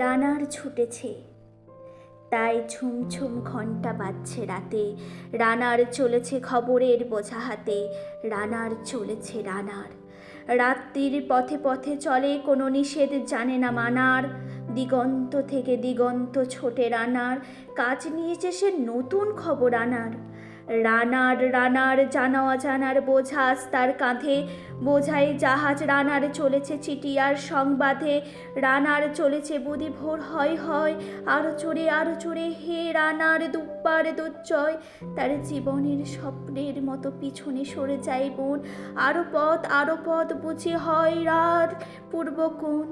রানার ছুটেছে, তাই ঝুমঝুম ঘণ্টা বাজছে রাতে। রানার চলেছে খবরের বোঝা হাতে, রানার চলেছে রানার। রাত্রির পথে পথে চলে, কোনো নিষেধ জানে না মানার। দিগন্ত থেকে দিগন্ত ছোটে রানার, কাজ নিয়েছে সে নতুন খবর আনার। রানার রানার জানা অজানার বোঝা আজ তার কাঁধে, বোঝাই জাহাজ রানার চলেছে চিটিয়ার সংবাদে। রানার চলেছে বুদি ভোর হয় হয়, আরো চড়ে হে রানার দুব্বার দুর্জয়। তার জীবনের স্বপ্নের মতো পিছনে সরে যায় বোন, আরো পথ বুঝে হয় রার পূর্ব কোণ।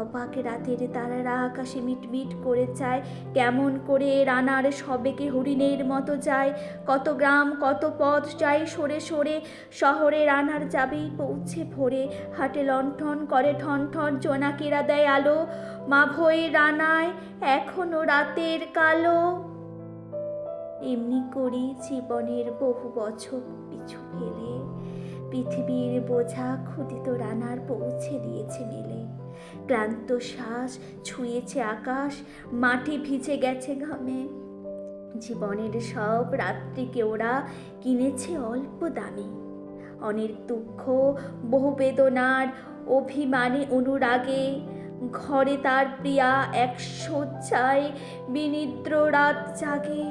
অবাক রাতের তারারা আকাশে মিটমিট করে চায়, কেমন করে রানার সবেগে হরিণের মতো যায়। কত গ্রাম কত পথ যায় সরে সরে, শহরে রানার যাবেই পৌঁছে ভোরে। হাটে লণ্ঠন করে ঠন ঠন, জোনাকিরা দেয় আলো, মাভই রানায় এখনো রাতের কালো। এমনি করি জীবনের বহু বছর পিছু ফেলে, পৃথিবীর বোঝা ক্ষুদিত রানার পৌঁছে দিয়েছে মেলে। ক্লান্ত শ্বাস ছুঁয়েছে আকাশ, মাটি ভিজে গেছে ঘামে। জীবনের সব রাত্রিকে ওরা কিনেছে অল্প দামে। অনেক দুঃখ বহু বেদনার অভিমানে অনুরাগে, ঘরে তার প্রিয়া এক শয্যায় বিনিদ্র রাত জাগে।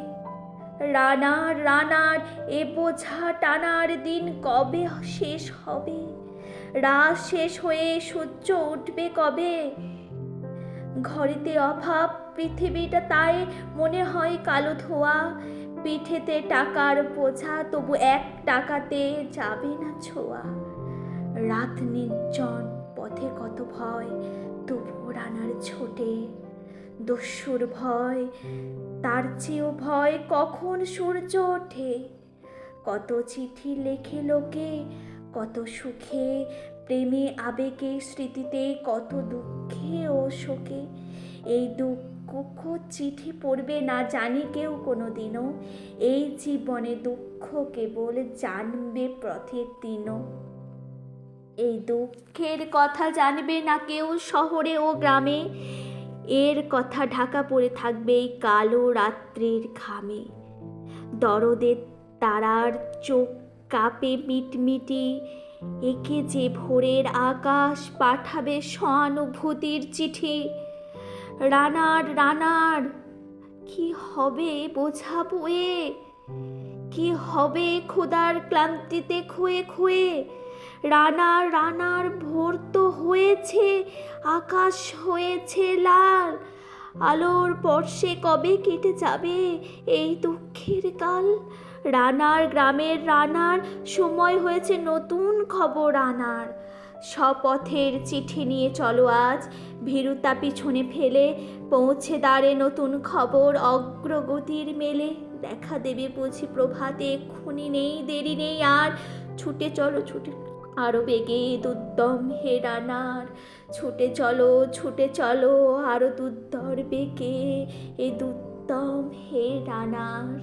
রানার রানার এ বোঝা টানার দিন কবে শেষ হবে? রাত শেষ হয়ে সূর্য উঠবে কবে? ঘরেতে অভাব পৃথিবীটা তাই মনে হয় কালো ধোয়া। পিঠেতে টাকার বোঝা তবু 1 টাকাতে যাবে না ছোঁয়া। রাত নির্জন পথে কত ভয়, তবু রানার ছোটে। দস্যুর ভয়, তার চেয়েও ভয় কখন সূর্য ওঠে। কত চিঠি লেখে লোকে, কত সুখে প্রেমে আবেগে স্মৃতিতে, কত দুঃখে ও শোকে। এই দুঃখ চিঠি পড়বে না জানি কেউ কোনো দিনও, এই জীবনে দুঃখ কেবল জানবে পথের দিনও। এই দুঃখের কথা জানবে না কেউ শহরে ও গ্রামে, এর কথা ঢাকা পড়ে থাকবে এই কালো রাত্রির ঘামে। দরদের তারার চোখ কাঁপে মিটমিটি, একে যে ভোরের আকাশ পাঠাবে সহানুভূতির চিঠি। রানার রানার কি হবে বোঝা বয়ে, কি হবে ক্ষুধার ক্লান্তিতে খুয়ে খুয়ে। রানার রানার ভোর তো হয়েছে, আকাশ হয়েছে লাল, আলোর পরশে কবে কেটে যাবে এই দুঃখের কাল। রানার গ্রামের রানার সময় হয়েছে নতুন খবর আনার। স্বপথের চিঠি নিয়ে চলো আজ, ভীরুতা পিছনে ফেলে, পৌঁছে দাঁড়ে নতুন খবর অগ্রগতির মেলে। দেখা দেবে বুঝি প্রভাতে, এক্ষুনি নেই দেরি নেই আর। ছুটে চলো ছুটে আরো বেগে দুর্দম হে রানার, ছুটে চলো আরো দুর্ধর বেগে এ দুর্দম হে রানার।